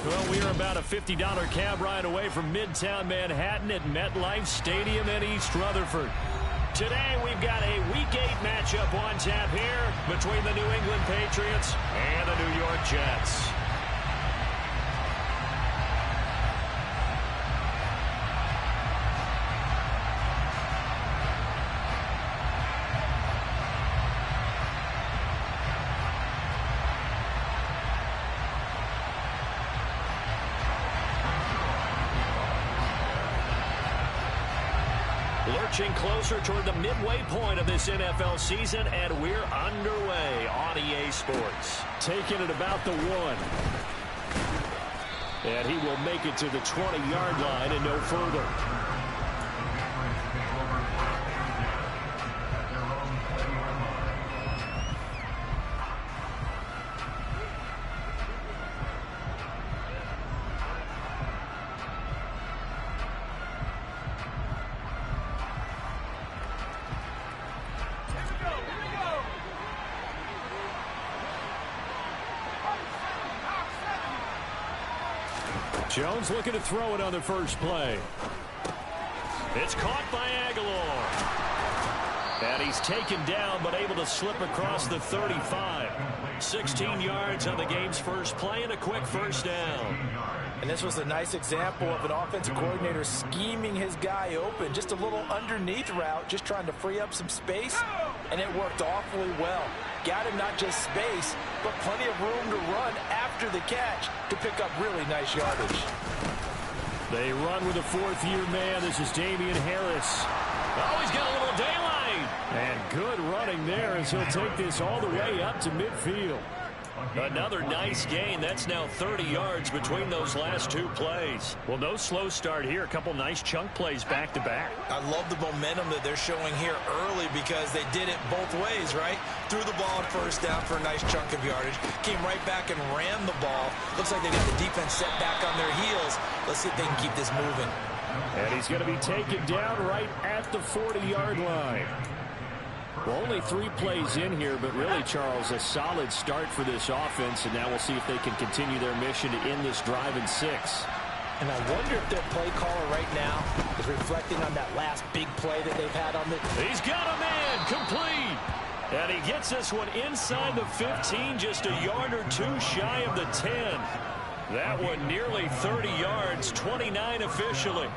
Well, we are about a $50 cab ride away from Midtown Manhattan at MetLife Stadium in East Rutherford. Today, we've got a Week 8 matchup on tap here between the New England Patriots and the New York Jets. Lurching closer toward the midway point of this NFL season, and we're underway on EA Sports. Taking it about the 1. And he will make it to the 20-yard line and no further. Jones looking to throw it on the first play. It's caught by Aguilar. And he's taken down, but able to slip across the 35. 16 yards on the game's first play and a quick first down. And this was a nice example of an offensive coordinator scheming his guy open. Just a little underneath route, just trying to free up some space, and it worked awfully well. Got him not just space, but plenty of room to run after the catch to pick up really nice yardage. They run with a fourth-year man. This is Damian Harris. Oh, he's got a little daylight. And good running there as he'll take this all the way up to midfield. Another nice gain. That's now 30 yards between those last two plays. Well, no slow start here. A couple nice chunk plays back-to-back. I love the momentum that they're showing here early because they did it both ways, right? Threw the ball on first down for a nice chunk of yardage. Came right back and ran the ball. Looks like they got the defense set back on their heels. Let's see if they can keep this moving. And he's going to be taken down right at the 40-yard line. Well, only 3 plays in here, but really, Charles, a solid start for this offense, and now we'll see if they can continue their mission to end this drive in 6. And I wonder if their play caller right now is reflecting on that last big play that they've had on the... He's got a man, complete! And he gets this one inside the 15, just a yard or two shy of the 10. That one nearly 30 yards, 29 officially.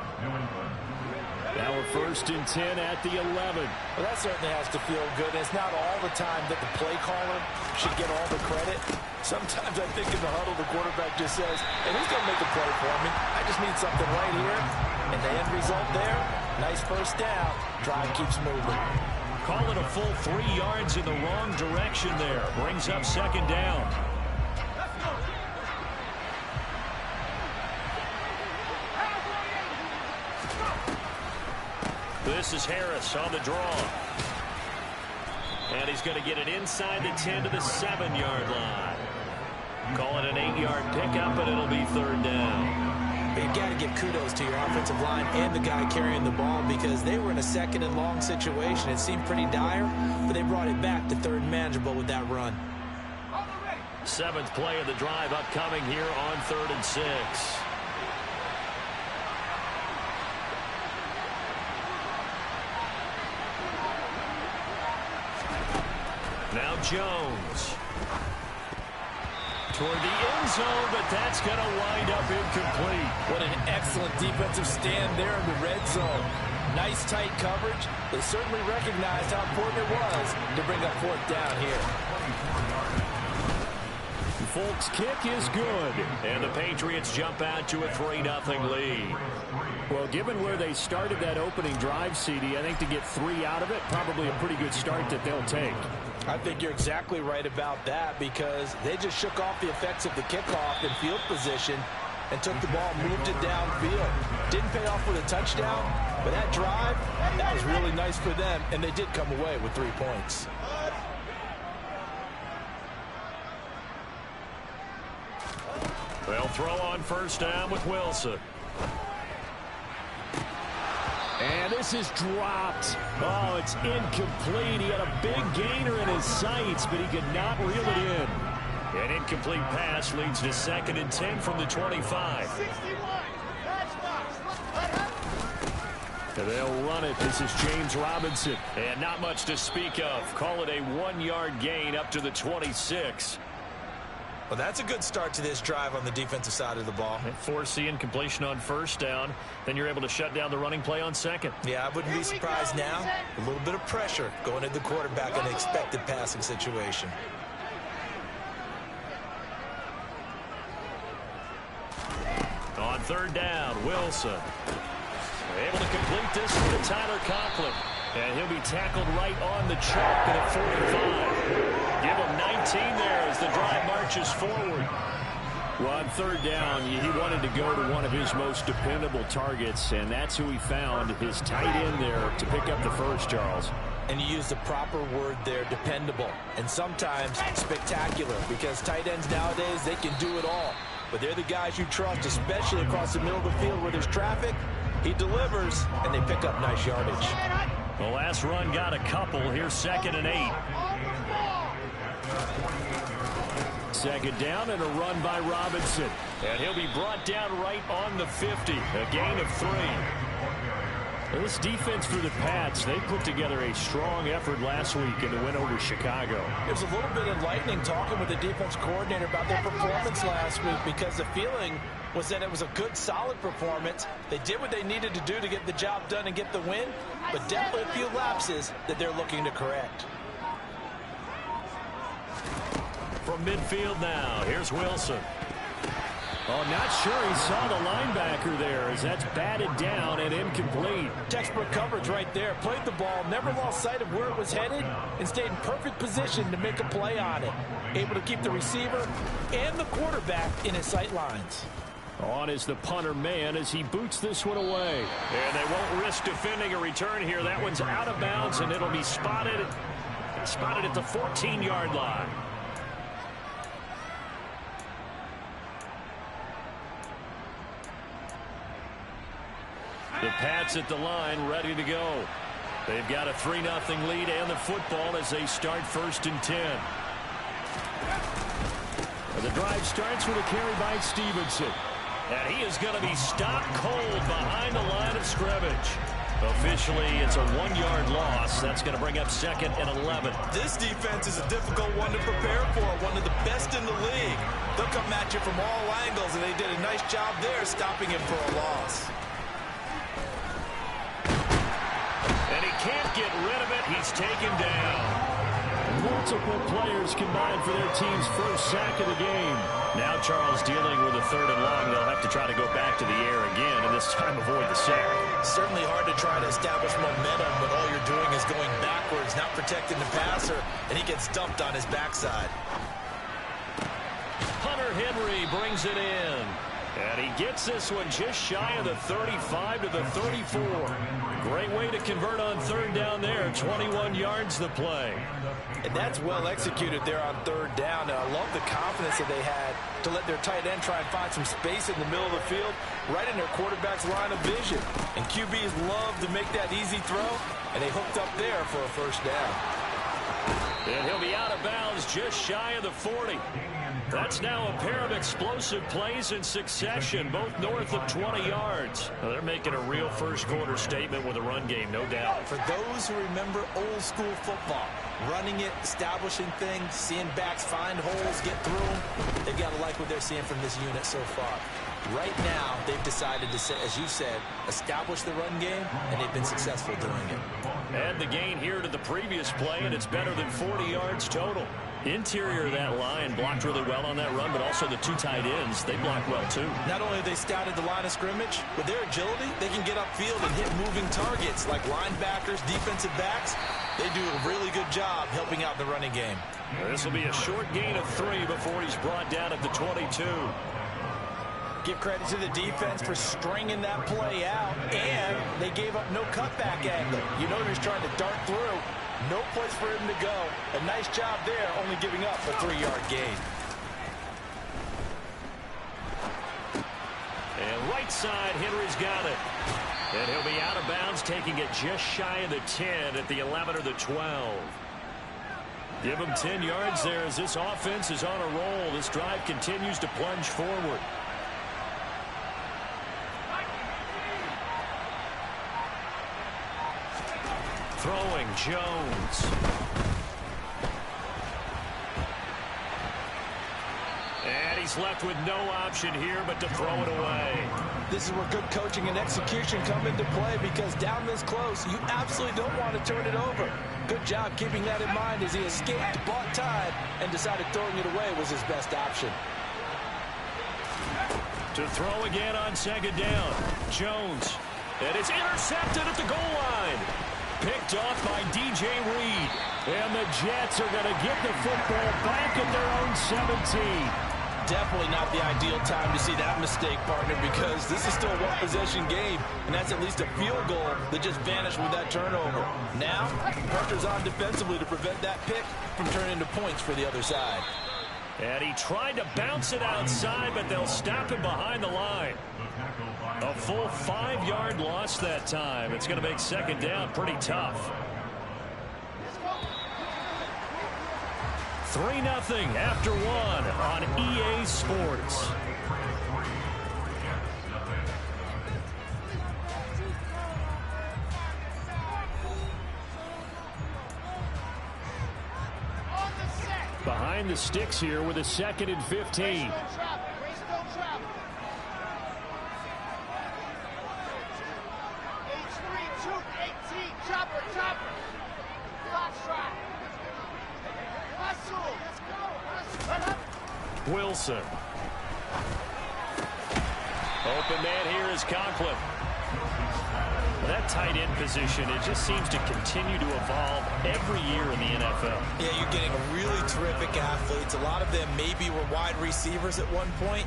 Now we're first and 10 at the 11. Well, that certainly has to feel good. And it's not all the time that the play caller should get all the credit. Sometimes I think in the huddle, the quarterback just says, hey, who's going to make a play for me? I just need something right here. And the end result there, nice first down. Drive keeps moving. Call it a full 3 yards in the wrong direction there. Brings up second down. This is Harris on the draw. And he's going to get it inside the 10 to the 7-yard line. Call it an 8-yard pickup, and it'll be third down. But you've got to give kudos to your offensive line and the guy carrying the ball because they were in a second and long situation. It seemed pretty dire, but they brought it back to third and manageable with that run. 7th play of the drive upcoming here on 3rd and 6. Now Jones. Toward the end zone, but that's going to wind up incomplete. What an excellent defensive stand there in the red zone. Nice tight coverage. They certainly recognized how important it was to bring up 4th down here. Folks' kick is good. And the Patriots jump out to a 3-0 lead. Well, given where they started that opening drive, CD, I think to get 3 out of it, probably a pretty good start that they'll take. I think you're exactly right about that because they just shook off the effects of the kickoff in field position and took the ball, moved it downfield. Didn't pay off with a touchdown, but that drive, that was really nice for them, and they did come away with 3 points. They'll throw on first down with Wilson. And this is dropped. Oh, it's incomplete. He had a big gainer in his sights, but he could not reel it in. An incomplete pass leads to 2nd and 10 from the 25. They'll run it. This is James Robinson. And not much to speak of. Call it a 1-yard gain up to the 26. Well, that's a good start to this drive on the defensive side of the ball. Force the incompletion on 1st down. Then you're able to shut down the running play on 2nd. Yeah, I wouldn't be surprised now. A little bit of pressure going at the quarterback in an expected passing situation. On 3rd down, Wilson. Able to complete this one to Tyler Conklin. And he'll be tackled right on the chalk at 45. Give him 19 there as the drive marches forward. Well, on 3rd down, he wanted to go to one of his most dependable targets, and that's who he found, his tight end there, to pick up the first, Charles. And you use the proper word there, dependable, and sometimes spectacular, because tight ends nowadays, they can do it all. But they're the guys you trust, especially across the middle of the field where there's traffic. He delivers, and they pick up nice yardage. The last run got a couple. Here's 2nd and 8. 2nd down and a run by Robinson. And he'll be brought down right on the 50. A gain of 3. Well, this defense for the Pats, they put together a strong effort last week in the win over Chicago. It was a little bit enlightening talking with the defense coordinator about their performance last week, because the feeling was that it was a good, solid performance. They did what they needed to do to get the job done and get the win, but definitely a few lapses that they're looking to correct. From midfield now, here's Wilson. Oh, not sure he saw the linebacker there as that's batted down and incomplete. Textbook coverage right there. Played the ball, never lost sight of where it was headed, and stayed in perfect position to make a play on it. Able to keep the receiver and the quarterback in his sight lines. On is the punter man as he boots this one away. And they won't risk defending a return here. That one's out of bounds, and it'll be spotted at the 14-yard line. The Pats at the line, ready to go. They've got a 3-0 lead and the football as they start 1st and 10. The drive starts with a carry by Stevenson. And he is going to be stopped cold behind the line of scrimmage. Officially, it's a 1-yard loss. That's going to bring up 2nd and 11. This defense is a difficult one to prepare for, one of the best in the league. They'll come at you from all angles, and they did a nice job there stopping him for a loss. And he can't get rid of it. He's taken down. Multiple players combined for their team's first sack of the game. Now Charles dealing with a 3rd and long. They'll have to try to go back to the air again, and this time avoid the sack. Certainly hard to try to establish momentum when all you're doing is going backwards, not protecting the passer, and he gets dumped on his backside. Hunter Henry brings it in. And he gets this one just shy of the 35 to the 34. Great way to convert on 3rd down there. 21 yards the play. And that's well executed there on 3rd down. And I love the confidence that they had to let their tight end try and find some space in the middle of the field, right in their quarterback's line of vision. And QBs love to make that easy throw, and they hooked up there for a 1st down. And he'll be out of bounds just shy of the 40. That's now a pair of explosive plays in succession, both north of 20 yards. Well, they're making a real first-quarter statement with a run game, no doubt. For those who remember old-school football, running it, establishing things, seeing backs find holes, get through them, they've got to like what they're seeing from this unit so far. Right now, they've decided to, as you said, establish the run game, and they've been successful doing it. Add the gain here to the previous play, and it's better than 40 yards total. Interior of that line blocked really well on that run, but also the 2 tight ends, they blocked well too. Not only have they scouted the line of scrimmage, with their agility, they can get upfield and hit moving targets like linebackers, defensive backs. They do a really good job helping out the running game. This will be a short gain of 3 before he's brought down at the 22. Give credit to the defense for stringing that play out, and they gave up no cutback angle. You know he's trying to dart through. No place for him to go. A nice job there, only giving up a 3-yard gain. And right side, Henry's got it. And he'll be out of bounds, taking it just shy of the 10 at the 11 or the 12. Give him 10 yards there as this offense is on a roll. This drive continues to plunge forward. Throwing Jones. And he's left with no option here but to throw it away. This is where good coaching and execution come into play, because down this close, you absolutely don't want to turn it over. Good job keeping that in mind as he escaped, bought time, and decided throwing it away was his best option. To throw again on second down. Jones. And it's intercepted at the goal line. Picked off by DJ Reed. And the Jets are going to get the football back at their own 17. Definitely not the ideal time to see that mistake, partner, because this is still a one-possession game, and that's at least a field goal that just vanished with that turnover. Now, pressure's on defensively to prevent that pick from turning into points for the other side. And he tried to bounce it outside, but they'll stop him behind the line. A full 5-yard loss that time. It's going to make second down pretty tough. 3-0 after one on EA Sports. Behind the sticks here with a 2nd and 15. Wilson. Open man here is Conklin. That tight end position, it just seems to continue to evolve every year in the NFL. Yeah, you're getting really terrific athletes. A lot of them maybe were wide receivers at one point.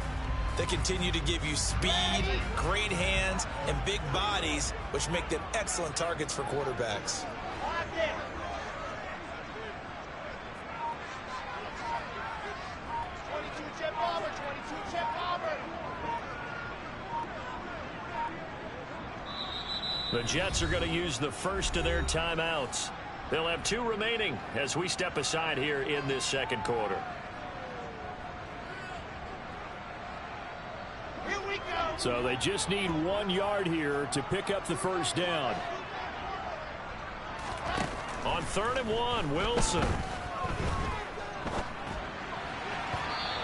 They continue to give you speed, great hands, and big bodies, which make them excellent targets for quarterbacks. 22 Jet Bomber. The Jets are going to use the first of their timeouts. They'll have 2 remaining as we step aside here in this second quarter. Here we go. So they just need 1 yard here to pick up the first down. On 3rd and 1, Wilson.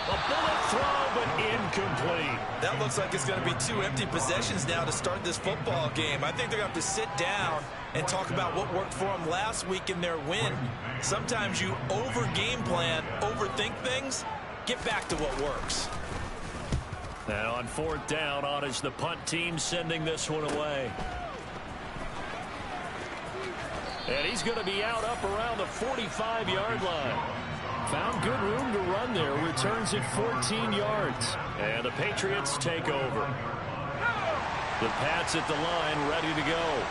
A bullet throw, but incomplete. That looks like it's going to be 2 empty possessions now to start this football game. I think they're going to have to sit down and talk about what worked for them last week in their win. Sometimes you over-game plan, overthink things. Get back to what works. And on 4th down, on is the punt team sending this one away. And he's going to be out up around the 45-yard line. Found good room to run there. Returns it 14 yards. And the Patriots take over. The Pats at the line, ready to go.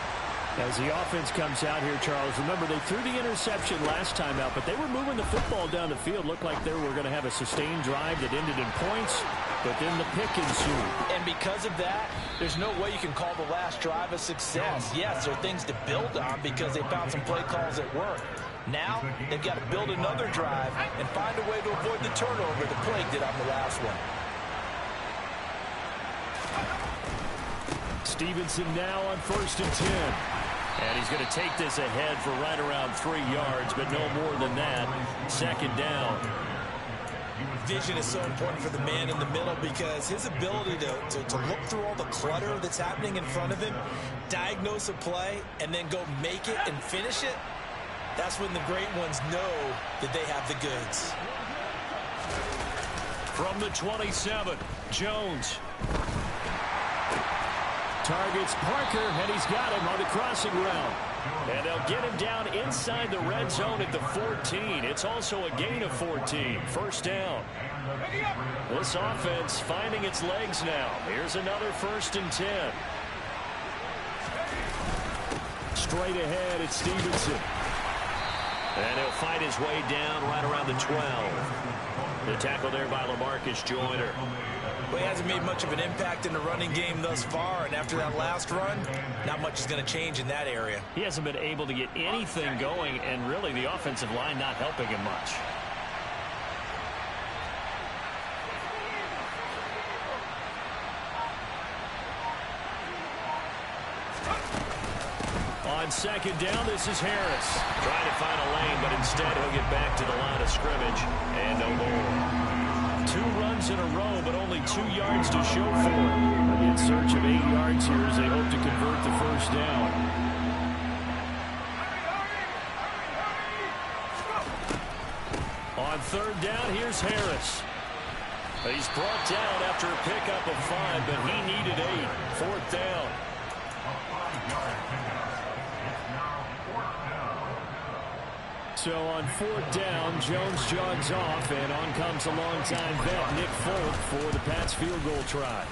As the offense comes out here, Charles, remember they threw the interception last time out, but they were moving the football down the field. Looked like they were going to have a sustained drive that ended in points, but then the pick ensued. And because of that, there's no way you can call the last drive a success. Yes, there are things to build on because they found some play calls that work. Now, they've got to build another drive and find a way to avoid the turnover the Plague did on the last one. Stevenson now on 1st and 10. And he's going to take this ahead for right around 3 yards, but no more than that. 2nd down. Vision is so important for the man in the middle because his ability to look through all the clutter that's happening in front of him, diagnose a play, and then go make it and finish it, that's when the great ones know that they have the goods. From the 27, Jones. Targets Parker, and he's got him on the crossing route. And they'll get him down inside the red zone at the 14. It's also a gain of 14. 1st down. This offense finding its legs now. Here's another 1st and 10. Straight ahead, it's Stevenson. And he'll fight his way down right around the 12. The tackle there by LaMarcus Joyner. Well, he hasn't made much of an impact in the running game thus far, and after that last run, not much is going to change in that area. He hasn't been able to get anything going, and really the offensive line not helping him much. On second down, this is Harris. Trying to find a lane, but instead he'll get back to the line of scrimmage and no more. 2 runs in a row, but only 2 yards to show for it. In search of 8 yards here as they hope to convert the first down. On third down, here's Harris. He's brought down after a pickup of 5, but he needed 8. Fourth down. So on fourth down, Jones jogs off, and on comes a longtime vet, Nick Folk, for the Pats field goal try.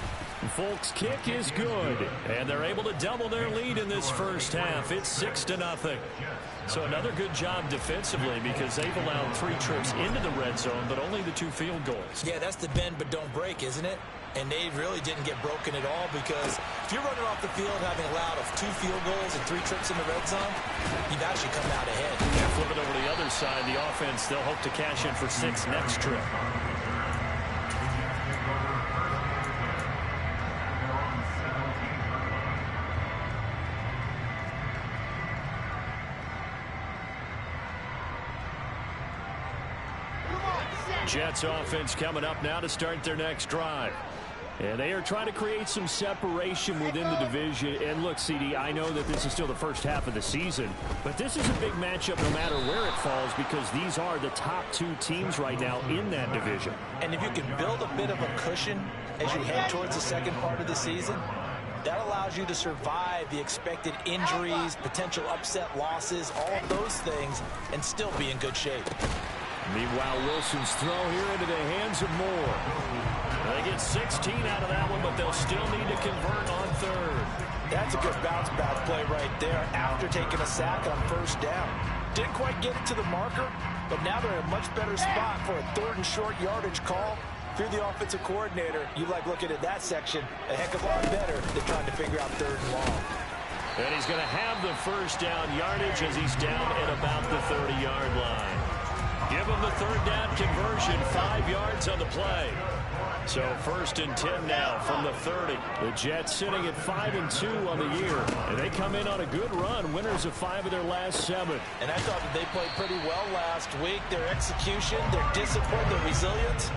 Folk's kick is good, and they're able to double their lead in this first half. It's 6-0. So another good job defensively because they've allowed 3 trips into the red zone, but only the 2 field goals. Yeah, that's the bend but don't break, isn't it? And they really didn't get broken at all because if you're running off the field having allowed 2 field goals and 3 trips in the red zone, you've actually come out ahead. Yeah, flip it over to the other side. The offense, they'll hope to cash in for 6 next trip. Jets offense coming up now to start their next drive. And they are trying to create some separation within the division. And look, CD, I know that this is still the first half of the season, but this is a big matchup no matter where it falls because these are the top 2 teams right now in that division. And if you can build a bit of a cushion as you head towards the second part of the season, that allows you to survive the expected injuries, potential upset losses, all of those things, and still be in good shape. Meanwhile, Wilson's throw here into the hands of Moore. They get 16 out of that one, but they'll still need to convert on third. That's a good bounce-back play right there after taking a sack on first down. Didn't quite get it to the marker, but now they're in a much better spot for a 3rd and short yardage call. If you're the offensive coordinator, you like looking at that section a heck of a lot better than trying to figure out 3rd and long. And he's going to have the first down yardage as he's down at about the 30-yard line. Give him the 3rd down conversion, 5 yards on the play. So 1st and 10 now from the 30. The Jets sitting at 5-2 on the year. And they come in on a good run, winners of 5 of their last 7. And I thought that they played pretty well last week. Their execution, their discipline, their resilience,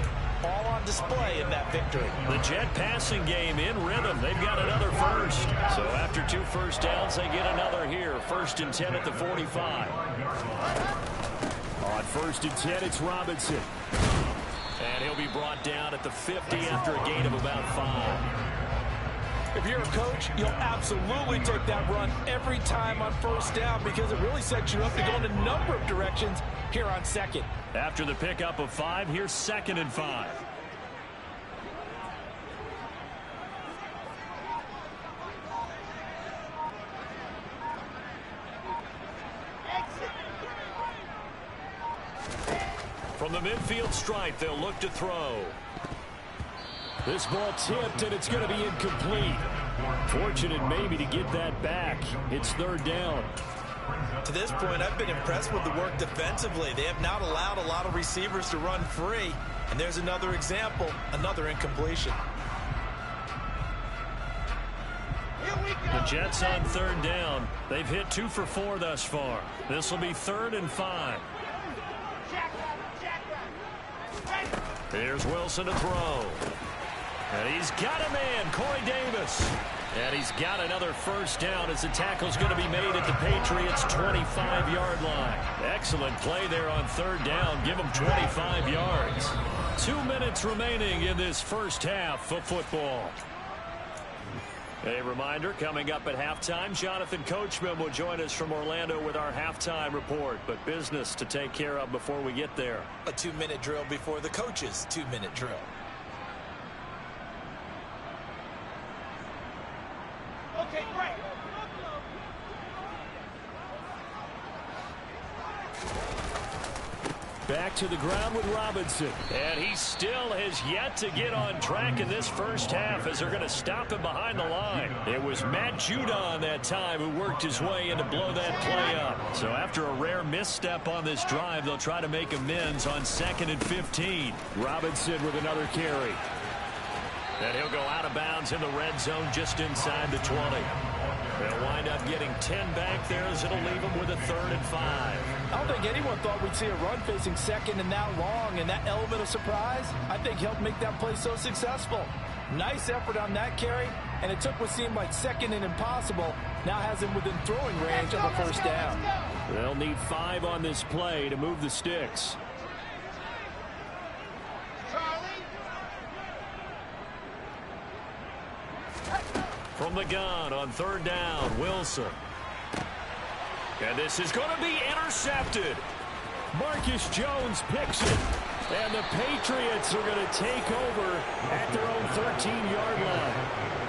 all on display in that victory. The Jet passing game in rhythm. They've got another first. So after 2 first downs, they get another here. 1st and 10 at the 45. On 1st and 10, it's Robinson. And he'll be brought down at the 50 after a gain of about 5. If you're a coach, you'll absolutely take that run every time on first down because it really sets you up to go in a number of directions here on second. After the pickup of 5, here's 2nd and 5. From the midfield stripe, they'll look to throw. This ball tipped, and it's going to be incomplete. Fortunate maybe to get that back. It's 3rd down. To this point, I've been impressed with the work defensively. They have not allowed a lot of receivers to run free. And there's another example, another incompletion. The Jets on 3rd down. They've hit 2 for 4 thus far. This will be 3rd and 5. Here's Wilson to throw. And he's got a man, Corey Davis. And he's got another first down as the tackle's going to be made at the Patriots' 25-yard line. Excellent play there on 3rd down. Give them 25 yards. 2 minutes remaining in this first half of football. A reminder, coming up at halftime, Jonathan Coachman will join us from Orlando with our halftime report. But business to take care of before we get there. A 2-minute drill before the coach's 2-minute drill. Okay, great. back to the ground with Robinson. And he still has yet to get on track in this first half as they're going to stop him behind the line. It was Matt Judon that time who worked his way in to blow that play up. So after a rare misstep on this drive, they'll try to make amends on 2nd and 15. Robinson with another carry. And he'll go out of bounds in the red zone just inside the 20. They'll wind up getting 10 back there as it'll leave them with a 3rd and 5. I don't think anyone thought we'd see a run facing second and that long, and that element of surprise, I think, helped make that play so successful. Nice effort on that carry, and it took what seemed like second and impossible, now has him within throwing range of a first down. They'll need 5 on this play to move the sticks. From the gun on 3rd down, Wilson. And this is going to be intercepted. Marcus Jones picks it. And the Patriots are going to take over at their own 13-yard line.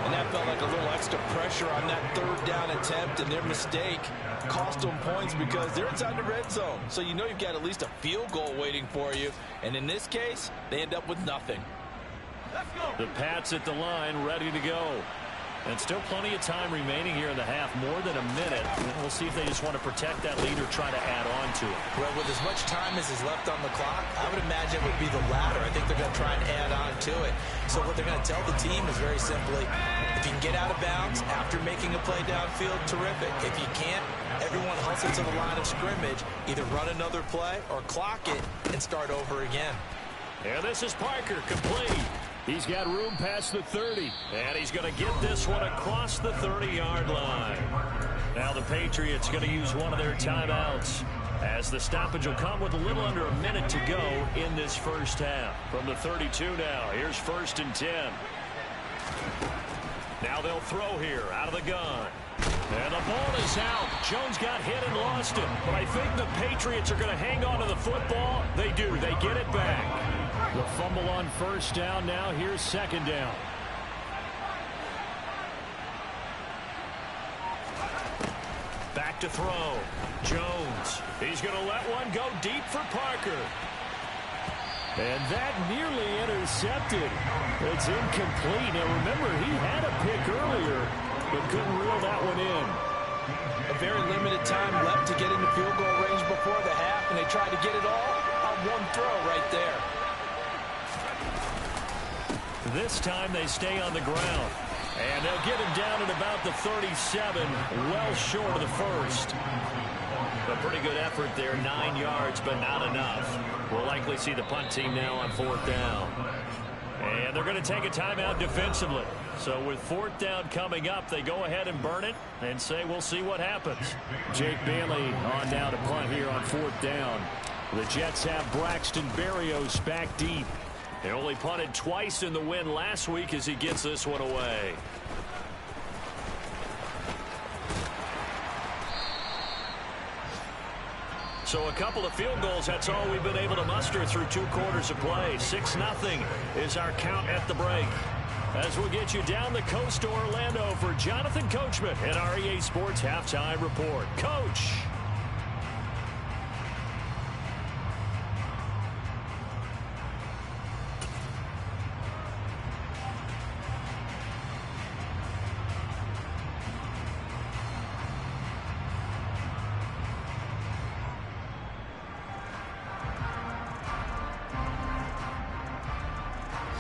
And that felt like a little extra pressure on that 3rd down attempt, and their mistake cost them points because they're inside the red zone. So you know you've got at least a field goal waiting for you. And in this case, they end up with nothing. The Pats at the line ready to go. And still plenty of time remaining here in the half, more than a minute. We'll see if they just want to protect that lead or try to add on to it. Well, with as much time as is left on the clock, I would imagine it would be the latter. I think they're going to try and add on to it. So what they're going to tell the team is very simply, if you can get out of bounds after making a play downfield, terrific. If you can't, everyone hustle to the line of scrimmage, either run another play or clock it and start over again. And this is Parker, complete. He's got room past the 30, and he's going to get this one across the 30-yard line. Now the Patriots going to use one of their timeouts as the stoppage will come with a little under a minute to go in this first half. From the 32 now, here's 1st and 10. Now they'll throw here out of the gun. And the ball is out. Jones got hit and lost it. But I think the Patriots are going to hang on to the football. They do. They get it back. The fumble on 1st down now. Here's 2nd down. Back to throw. Jones. He's going to let one go deep for Parker. And that nearly intercepted. It's incomplete. Now remember, he had a pick earlier, but couldn't reel that one in. A very limited time left to get into field goal range before the half, and they tried to get it all on one throw right there. This time they stay on the ground. And they'll get him down at about the 37, well short of the first. A pretty good effort there, 9 yards, but not enough. We'll likely see the punt team now on 4th down. And they're going to take a timeout defensively. So with 4th down coming up, they go ahead and burn it and say we'll see what happens. Jake Bailey on now to punt here on 4th down. The Jets have Braxton Berrios back deep. He only punted twice in the win last week as he gets this one away. So a couple of field goals, that's all we've been able to muster through 2 quarters of play. 6-0 is our count at the break. As we'll get you down the coast to Orlando for Jonathan Coachman at our EA Sports Halftime Report. Coach.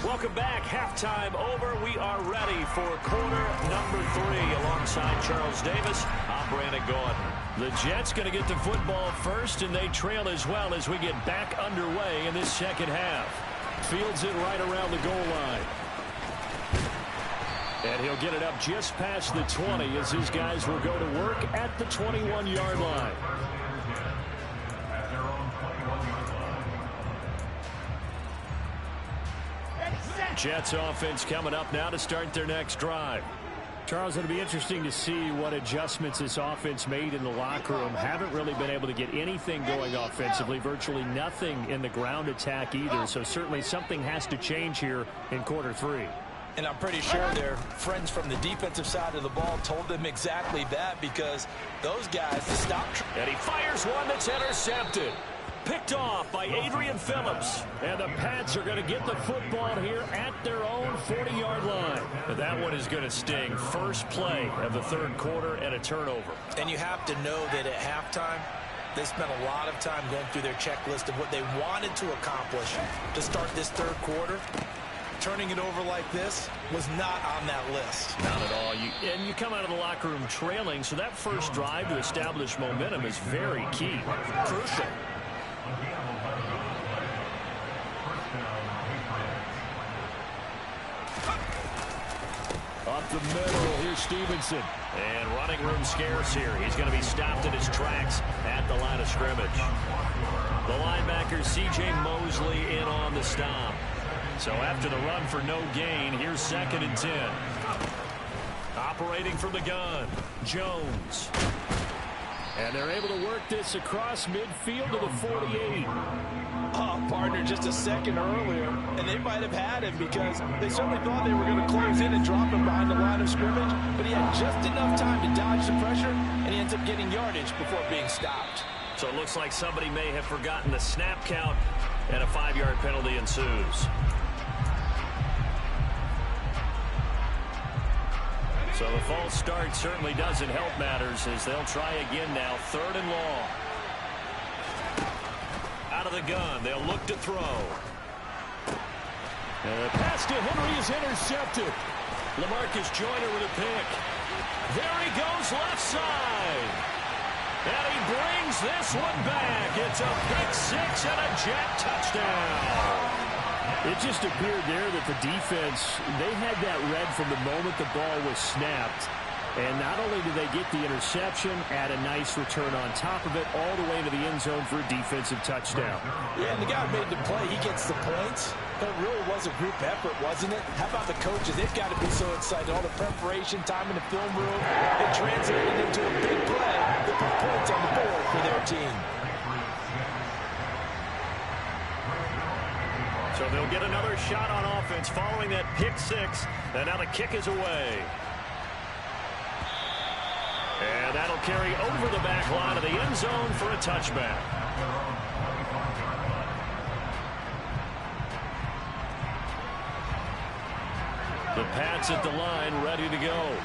Welcome back. Halftime over. We are ready for quarter number 3 alongside Charles Davis. I'm Brandon Gordon. The Jets going to get the football first, and they trail as well as we get back underway in this second half. Fields it right around the goal line. And he'll get it up just past the 20 as his guys will go to work at the 21-yard line. Jets offense coming up now to start their next drive. Charles, it'll be interesting to see what adjustments this offense made in the locker room. Haven't really been able to get anything going offensively, virtually nothing in the ground attack either. So certainly something has to change here in quarter 3. And I'm pretty sure their friends from the defensive side of the ball told them exactly that, because those guys, the stop. And he fires one that's intercepted. Picked off by Adrian Phillips. And the Pats are going to get the football here at their own 40-yard line. But that one is going to sting. First play of the third quarter and a turnover. And you have to know that at halftime, they spent a lot of time going through their checklist of what they wanted to accomplish to start this third quarter. Turning it over like this was not on that list. Not at all. You come out of the locker room trailing, so that first drive to establish momentum is very key. Crucial. Up the middle, here's Stevenson. And running room scarce here. He's going to be stopped in his tracks at the line of scrimmage. The linebacker, C.J. Mosley, in on the stop. So after the run for no gain, here's 2nd and 10. Operating from the gun, Jones. And they're able to work this across midfield to the 48. Oh, partner, just a second earlier, and they might have had him because they certainly thought they were going to close in and drop him behind the line of scrimmage, but he had just enough time to dodge the pressure, and he ends up getting yardage before being stopped. So it looks like somebody may have forgotten the snap count, and a 5-yard penalty ensues. So the false start certainly doesn't help matters as they'll try again now. 3rd and long. Out of the gun, they'll look to throw. And the pass to Henry is intercepted. LaMarcus Joyner with a pick. There he goes left side. And he brings this one back. It's a pick 6 and a Jet touchdown. It just appeared there that the defense, they had that read from the moment the ball was snapped. And not only did they get the interception, add a nice return on top of it, all the way to the end zone for a defensive touchdown. Yeah, and the guy who made the play, he gets the points. But it really was a group effort, wasn't it? How about the coaches? They've got to be so excited. All the preparation, time in the film room, it translated into a big play that put points on the board for their team. So they'll get another shot on offense following that pick 6. And now the kick is away. And that'll carry over the back line of the end zone for a touchback. The Pats at the line ready to go.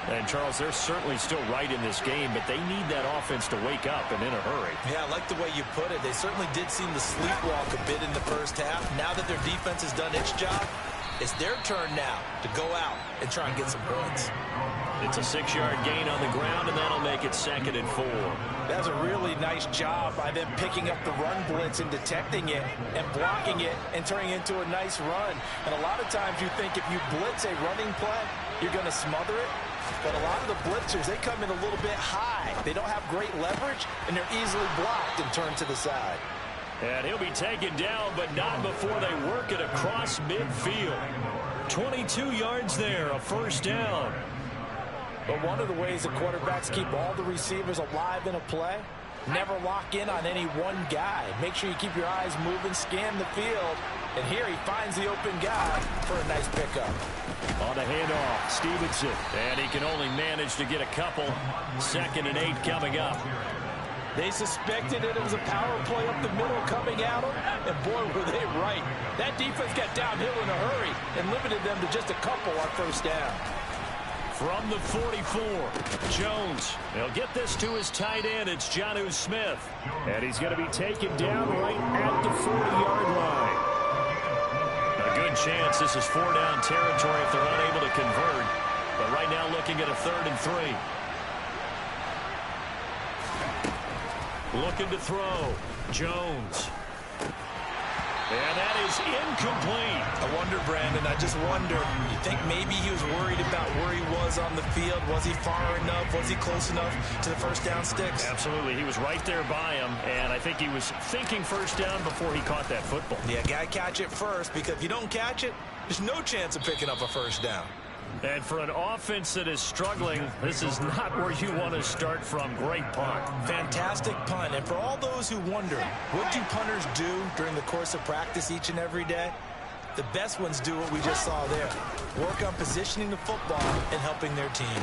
And, Charles, they're certainly still right in this game, but they need that offense to wake up and in a hurry. Yeah, I like the way you put it. They certainly did seem to sleepwalk a bit in the first half. Now that their defense has done its job, it's their turn now to go out and try and get some points. It's a 6-yard gain on the ground, and that'll make it 2nd and 4. That's a really nice job by them picking up the run blitz and detecting it and blocking it and turning it into a nice run. And a lot of times you think if you blitz a running play, you're going to smother it. But a lot of the blitzers, they come in a little bit high. They don't have great leverage, and they're easily blocked and turned to the side. And he'll be taken down, but not before they work it across midfield. 22 yards there, a 1st down. But one of the ways the quarterbacks keep all the receivers alive in a play, never lock in on any one guy. Make sure you keep your eyes moving, scan the field. And here he finds the open guy for a nice pickup. On the handoff, Stevenson. And he can only manage to get a couple. 2nd and 8 coming up. They suspected it was a power play up the middle coming at them, and boy, were they right. That defense got downhill in a hurry and limited them to just a couple on 1st down. From the 44, Jones. They'll get this to his tight end. It's Jonnu Smith. And he's going to be taken down right at the 40-yard line. A good chance this is 4-down territory if they're unable to convert. But right now looking at a 3rd and 3. Looking to throw. Jones. And that is incomplete. I wonder, Brandon, I just wonder, you think maybe he was worried about where he was on the field? Was he far enough? Was he close enough to the 1st down sticks? Absolutely. He was right there by him, and I think he was thinking 1st down before he caught that football. Yeah, gotta catch it first, because if you don't catch it, there's no chance of picking up a 1st down. And for an offense that is struggling, this is not where you want to start from. Great punt. Fantastic punt. And for all those who wonder, what do punters do during the course of practice each and every day? The best ones do what we just saw there. Work on positioning the football and helping their team.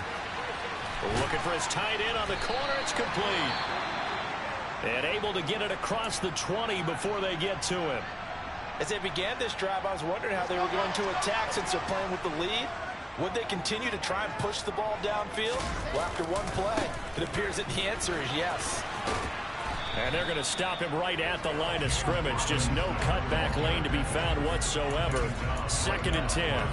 Looking for his tight end on the corner. It's complete. And able to get it across the 20 before they get to him. As they began this drive, I was wondering how they were going to attack since they're playing with the lead. Would they continue to try and push the ball downfield? Well, after one play, it appears that the answer is yes. And they're going to stop him right at the line of scrimmage. Just no cutback lane to be found whatsoever. 2nd and 10.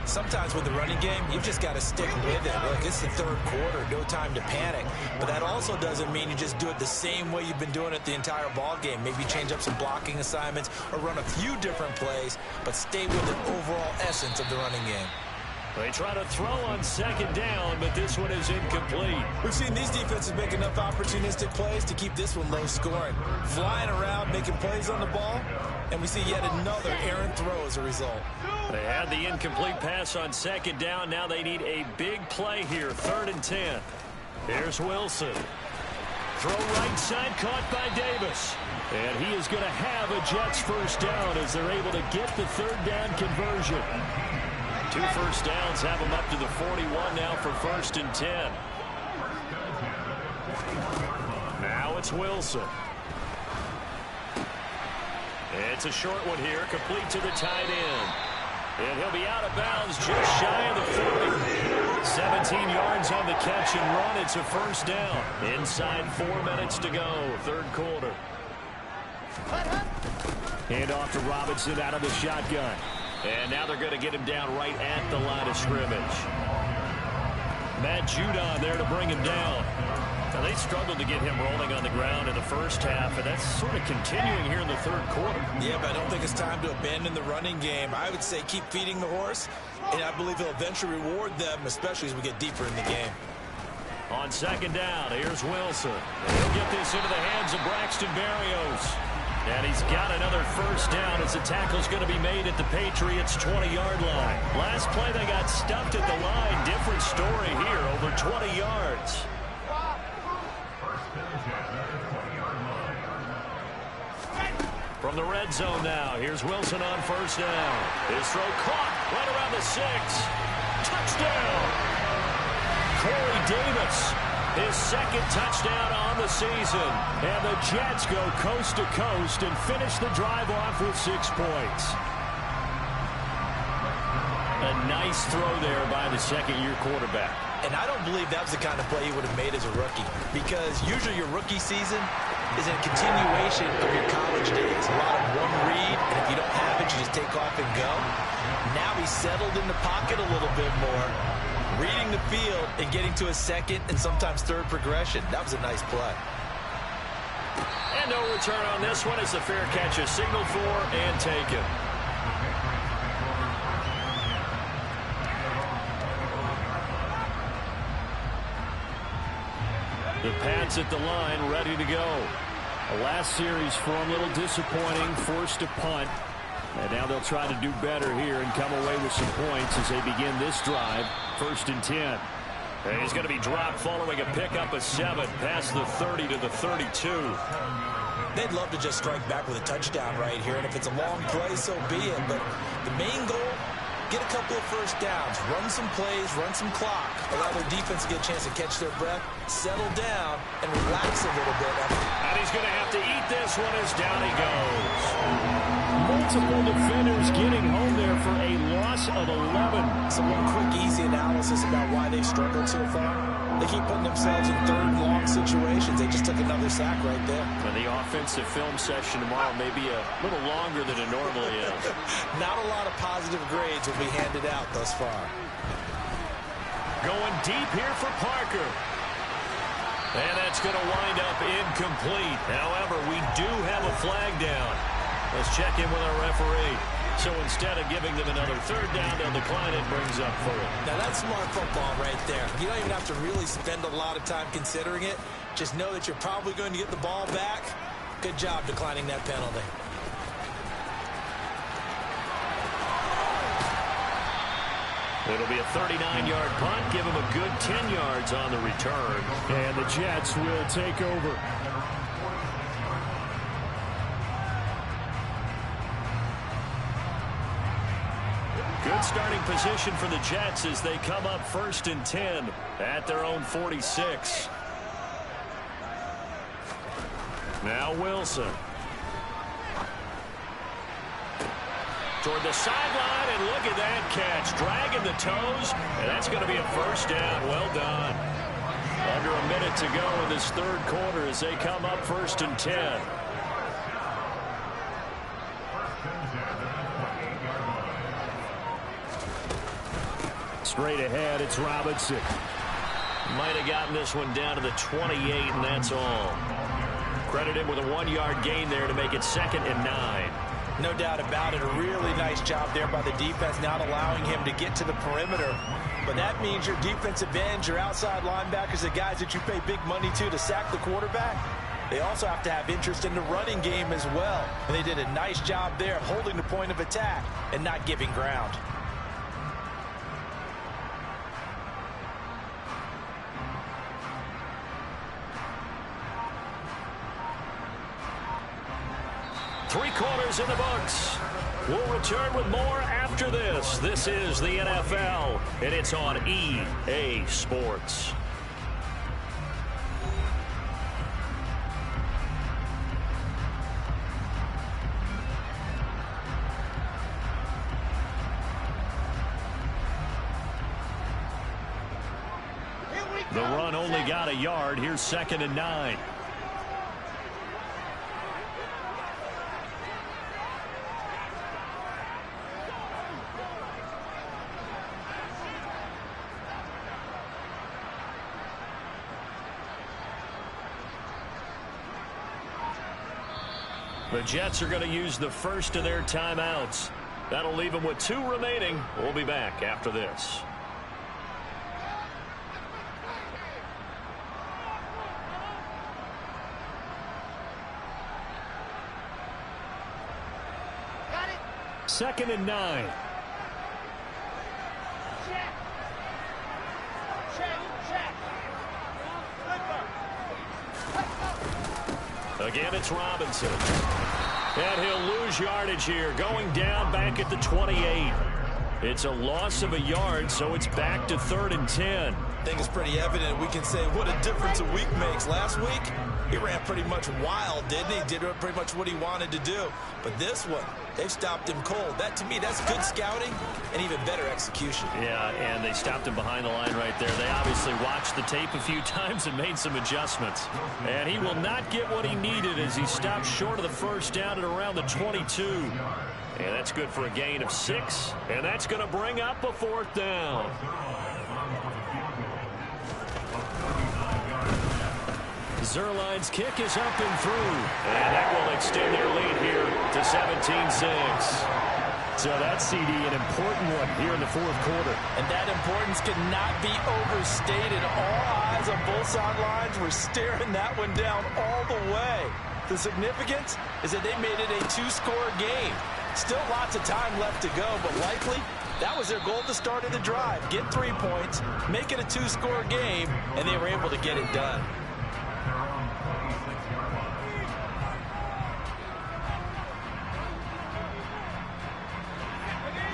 Sometimes with the running game, you've just got to stick with it. Look, it's the third quarter, no time to panic. But that also doesn't mean you just do it the same way you've been doing it the entire ball game. Maybe change up some blocking assignments or run a few different plays, but stay with the overall essence of the running game. They try to throw on 2nd down, but this one is incomplete. We've seen these defenses make enough opportunistic plays to keep this one low scoring. Flying around, making plays on the ball, and we see yet another errant throw as a result. They had the incomplete pass on 2nd down. Now they need a big play here, 3rd and 10. Here's Wilson. Throw right side, caught by Davis. And he is going to have a Jets first down as they're able to get the 3rd down conversion. 2 first downs have them up to the 41 now for 1st and 10. Now it's Wilson. It's a short one here, complete to the tight end. And he'll be out of bounds just shy of the 40. 17 yards on the catch and run. It's a first down. Inside 4 minutes to go, 3rd quarter. Hand off to Robinson out of the shotgun. And now they're going to get him down right at the line of scrimmage. Matt Judon there to bring him down. Now they struggled to get him rolling on the ground in the first half, and that's sort of continuing here in the 3rd quarter. Yeah, but I don't think it's time to abandon the running game. I would say keep feeding the horse, and I believe he'll eventually reward them, especially as we get deeper in the game. On 2nd down, here's Wilson. He'll get this into the hands of Braxton Berrios. And he's got another first down as the tackle's going to be made at the Patriots' 20-yard line. Last play, they got stuffed at the line. Different story here, over 20 yards. From the red zone now, here's Wilson on 1st down. His throw caught right around the 6. Touchdown! Corey Davis. His 2nd touchdown on the season. And the Jets go coast to coast and finish the drive off with 6 points. A nice throw there by the 2nd-year quarterback. And I don't believe that was the kind of play he would have made as a rookie, because usually your rookie season is a continuation of your college days. A lot of one read, and if you don't have it, you just take off and go. Now he's settled in the pocket a little bit more, reading the field and getting to a 2nd and sometimes 3rd progression. That was a nice play. And no return on this one as the fair catch is signaled for and taken. The Pats at the line, ready to go. The last series for them, a little disappointing, forced a punt. And now they'll try to do better here and come away with some points as they begin this drive. 1st and 10. And he's going to be dropped following a pickup of 7 past the 30 to the 32. They'd love to just strike back with a touchdown right here, and if it's a long play, so be it. But the main goal, get a couple of first downs, run some plays, run some clock, allow their defense to get a chance to catch their breath, settle down, and relax a little bit. And he's going to have to eat this one as down he goes. Multiple defenders getting home there for a loss of 11. So one quick, easy analysis about why they've struggled so far. They keep putting themselves in 3rd and long situations. They just took another sack right there. And the offensive film session tomorrow may be a little longer than it normally is. Not a lot of positive grades will be handed out thus far. Going deep here for Parker. And that's going to wind up incomplete. However, we do have a flag down. Let's check in with our referee. So instead of giving them another 3rd down, they'll decline it, brings up 4th. Now that's smart football right there. You don't even have to really spend a lot of time considering it. Just know that you're probably going to get the ball back. Good job declining that penalty. It'll be a 39-yard punt. Give him a good 10 yards on the return. And the Jets will take over. Good starting position for the Jets as they come up 1st and 10 at their own 46. Now Wilson. Toward the sideline, and look at that catch. Dragging the toes, and that's going to be a first down. Well done. Under a minute to go in this third quarter as they come up 1st and 10. Straight ahead, it's Robinson. Might have gotten this one down to the 28, and that's all. Credit him with a 1-yard gain there to make it 2nd and 9. No doubt about it. A really nice job there by the defense, not allowing him to get to the perimeter. But that means your defensive ends, your outside linebackers, the guys that you pay big money to sack the quarterback, they also have to have interest in the running game as well. And they did a nice job there of holding the point of attack and not giving ground. Three quarters in the books. We'll return with more after this. This is the NFL, and it's on EA Sports. The run only got a yard. Here's 2nd and 9. The Jets are going to use the first of their timeouts. That'll leave them with 2 remaining. We'll be back after this. Got it. 2nd and 9. Again, it's Robinson. And he'll lose yardage here, going down back at the 28. It's a loss of a yard, so it's back to 3rd and 10. I think it's pretty evident. We can say what a difference a week makes. Last week, he ran pretty much wild, didn't he? Did pretty much what he wanted to do. But this one, they've stopped him cold. That, to me, that's good scouting and even better execution. Yeah, and they stopped him behind the line right there. They obviously watched the tape a few times and made some adjustments. And he will not get what he needed as he stopped short of the first down at around the 22. And that's good for a gain of 6. And that's going to bring up a 4th down. Zerline's kick is up and through. And that will extend their lead here to 17-6. So that CD, an important one here in the 4th quarter. And that importance cannot be overstated. All eyes on both sidelines were staring that one down all the way. The significance is that they made it a 2-score game. Still lots of time left to go, but likely that was their goal at the start of the drive. Get 3 points, make it a 2-score game, and they were able to get it done.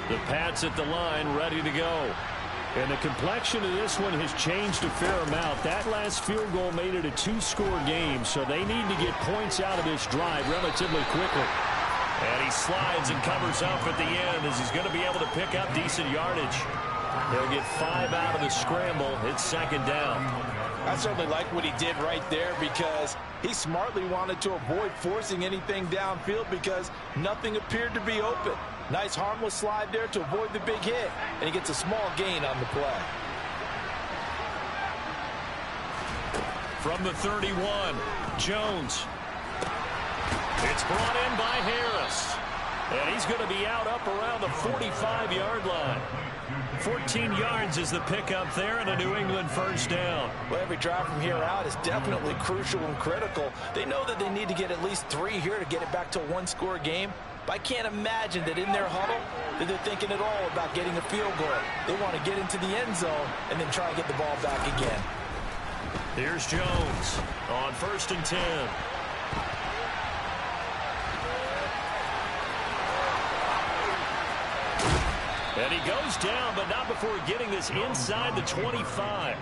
The Pats at the line, ready to go. And the complexion of this one has changed a fair amount. That last field goal made it a 2-score game, so they need to get points out of this drive relatively quickly. And he slides and covers up at the end as he's going to be able to pick up decent yardage. They'll get 5 out of the scramble. It's 2nd down. I certainly like what he did right there because he smartly wanted to avoid forcing anything downfield because nothing appeared to be open. Nice harmless slide there to avoid the big hit, and he gets a small gain on the play. From the 31, Jones. It's brought in by Harris. And he's going to be out up around the 45-yard line. 14 yards is the pickup there and a New England first down. Well, every drive from here out is definitely crucial and critical. They know that they need to get at least 3 here to get it back to a 1-score game. But I can't imagine that in their huddle that they're thinking at all about getting a field goal. They want to get into the end zone and then try and get the ball back again. Here's Jones on 1st and 10. And he goes down, but not before getting this inside the 25.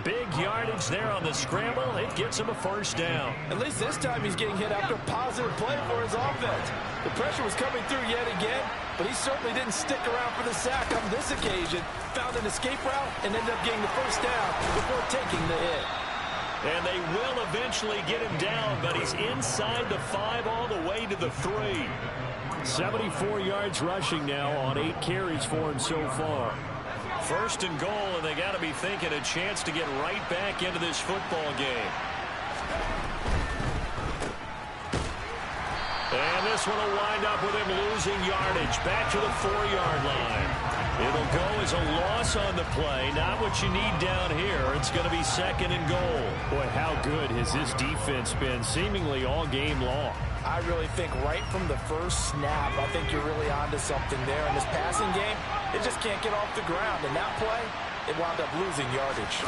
Big yardage there on the scramble. It gets him a first down. At least this time he's getting hit after a positive play for his offense. The pressure was coming through yet again, but he certainly didn't stick around for the sack on this occasion. Found an escape route and ended up getting the first down before taking the hit. And they will eventually get him down, but he's inside the 5 all the way to the 3. 74 yards rushing now on 8 carries for him so far. First and goal, and they got to be thinking a chance to get right back into this football game. And this one will wind up with him losing yardage back to the 4-yard line. It'll go as a loss on the play. Not what you need down here. It's going to be second and goal. Boy, how good has this defense been seemingly all game long? I really think right from the first snap, I think you're really onto something there. In this passing game, it just can't get off the ground. And that play, it wound up losing yardage.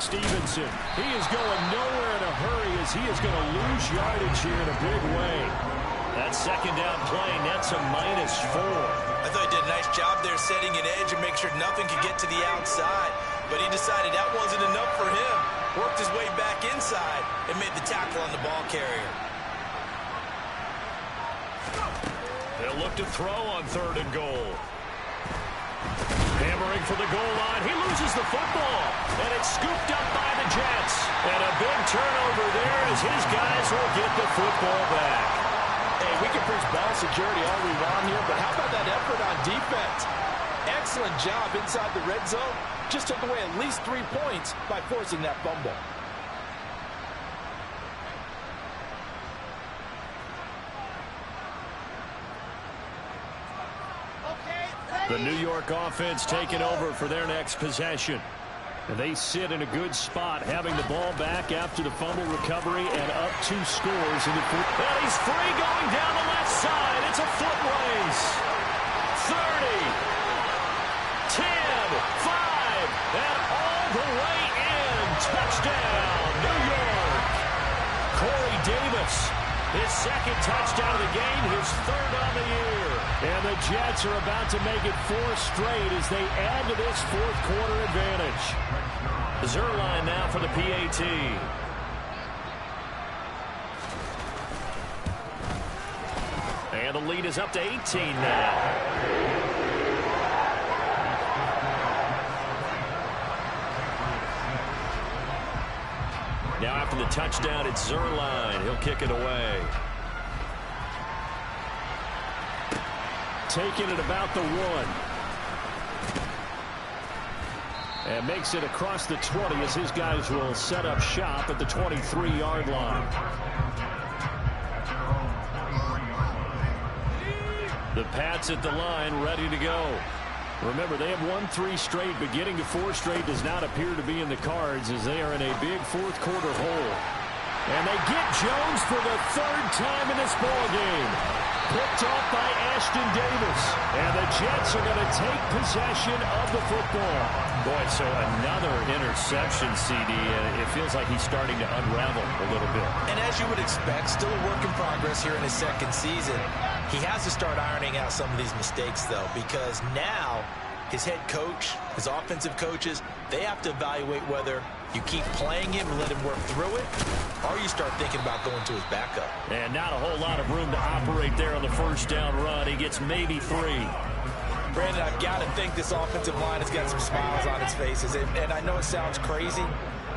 Stevenson, he is going nowhere in a hurry as he is going to lose yardage here in a big way. That second down play nets a -4. I thought he did a nice job there setting an edge and make sure nothing could get to the outside. But he decided that wasn't enough for him. Worked his way back inside and made the tackle on the ball carrier. They'll look to throw on 3rd and goal. Hammering for the goal line. He loses the football. And it's scooped up by the Jets. And a big turnover there as his guys will get the football back. Hey, we can preach ball security all we want here, but how about that effort on defense? Excellent job inside the red zone. Just took away at least 3 points by forcing that fumble. The New York offense taking over for their next possession. And they sit in a good spot, having the ball back after the fumble recovery and up 2 scores in the fourth. And he's free going down the left side. It's a foot race. 30, 10, 5, and all the way in. Touchdown, New York. Corey Davis, his second touchdown of the game, his 3rd on the year. And the Jets are about to make it 4 straight as they add to this 4th quarter advantage. Zerline now for the PAT. And the lead is up to 18 now. Now after the touchdown, it's Zerline. He'll kick it away. Taking it about the 1. And makes it across the 20 as his guys will set up shop at the 23-yard line. The Pats at the line, ready to go. Remember, they have won 3 straight, but getting to 4 straight does not appear to be in the cards as they are in a big 4th quarter hole. And they get Jones for the 3rd time in this ballgame. Picked off by Ashton Davis. And the Jets are going to take possession of the football. Boy, so another interception, CD. It feels like he's starting to unravel a little bit. And as you would expect, still a work in progress here in his 2nd season. He has to start ironing out some of these mistakes, though, because now his head coach, his offensive coaches, they have to evaluate whether you keep playing him and let him work through it, or you start thinking about going to his backup. And not a whole lot of room to operate there on the 1st down run. He gets maybe 3. Brandon, I've got to think this offensive line has got some smiles on its faces. And I know it sounds crazy,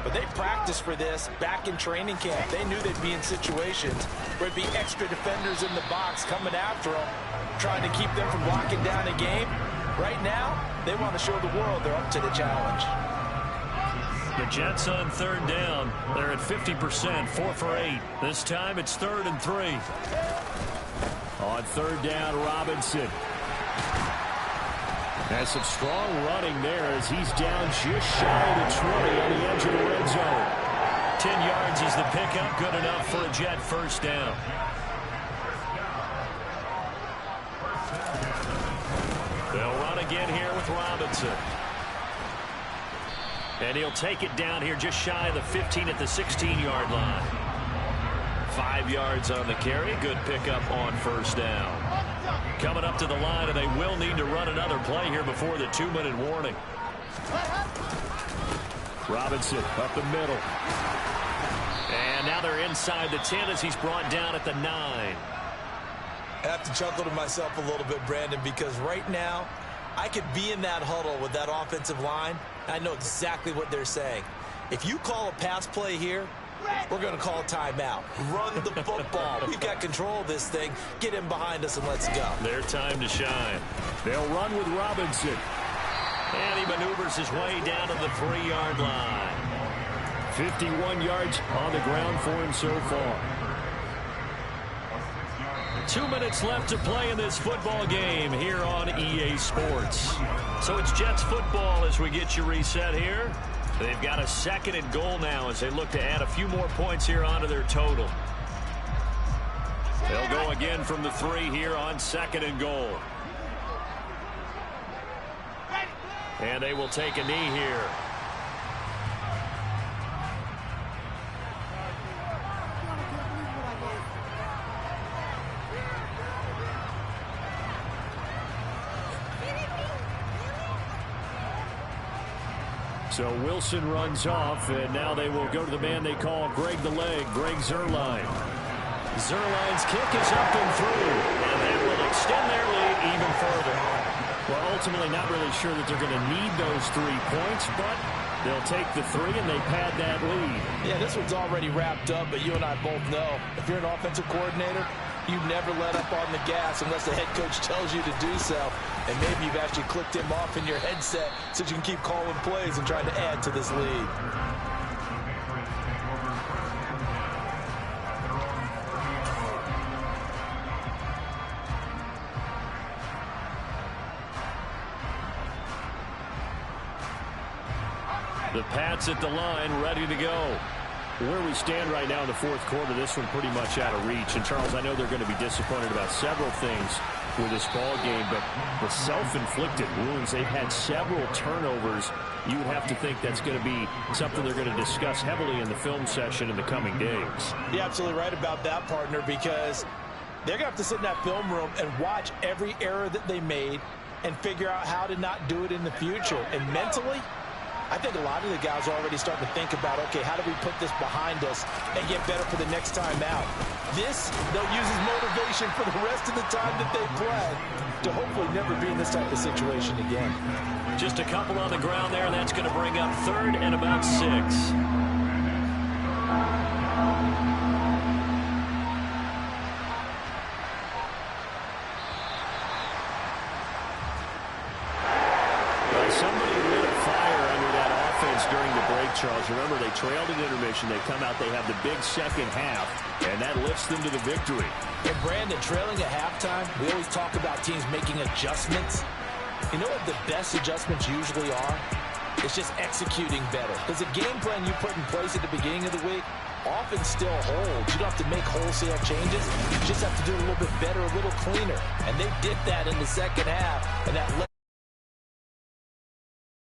but they practiced for this back in training camp. They knew they'd be in situations where it'd be extra defenders in the box coming after them, trying to keep them from locking down a game. Right now, they want to show the world they're up to the challenge. The Jets on 3rd down. They're at 50%, 4 for 8. This time it's 3rd and 3. On 3rd down, Robinson. Has some strong running there as he's down just shy of the 20 on the edge of the red zone. 10 yards is the pickup. Good enough for a Jet 1st down. They'll run again here with Robinson. And he'll take it down here just shy of the 15 at the 16-yard line. 5 yards on the carry. Good pickup on 1st down. Coming up to the line, and they will need to run another play here before the 2-minute warning. Robinson up the middle. And now they're inside the 10 as he's brought down at the 9. I have to chuckle to myself a little bit, Brandon, because right now I could be in that huddle with that offensive line. I know exactly what they're saying. If you call a pass play here, we're going to call a timeout. Run the football. We've got control of this thing. Get him behind us and let's go. Their time to shine. They'll run with Robinson. And he maneuvers his way down to the 3-yard line. 51 yards on the ground for him so far. 2 minutes left to play in this football game here on EA Sports. So it's Jets football as we get you reset here. They've got a 2nd and goal now as they look to add a few more points here onto their total. They'll go again from the 3 here on 2nd and goal. And they will take a knee here. So Wilson runs off, and now they will go to the man they call Greg the Leg, Greg Zuerlein. Zuerlein's kick is up and through, and they will extend their lead even further. Well, ultimately not really sure that they're going to need those 3 points, but they'll take the 3 and they pad that lead. Yeah, this one's already wrapped up, but you and I both know if you're an offensive coordinator, you never let up on the gas unless the head coach tells you to do so. And maybe you've actually clicked him off in your headset so you can keep calling plays and trying to add to this lead. The Pats at the line, ready to go. Where we stand right now in the 4th quarter, this one pretty much out of reach. And, Charles, I know they're going to be disappointed about several things with this ball game, but the self-inflicted wounds, they've had several turnovers. You would have to think that's going to be something they're going to discuss heavily in the film session in the coming days. You're absolutely right about that, partner, because they're going to have to sit in that film room and watch every error that they made and figure out how to not do it in the future. And mentally, I think a lot of the guys are already starting to think about, okay, how do we put this behind us and get better for the next time out? This, they'll use as motivation for the rest of the time that they play to hopefully never be in this type of situation again. Just a couple on the ground there, and that's going to bring up 3rd and about 6. Somebody lit a fire under that offense during the break, Charles. Remember, they trailed at intermission. They come out, they have the big second half, and that lifts them to the victory. And Brandon, trailing at halftime, we always talk about teams making adjustments. You know what the best adjustments usually are? It's just executing better. Because the game plan you put in place at the beginning of the week often still holds. You don't have to make wholesale changes. You just have to do it a little bit better, a little cleaner. And they did that in the second half, and that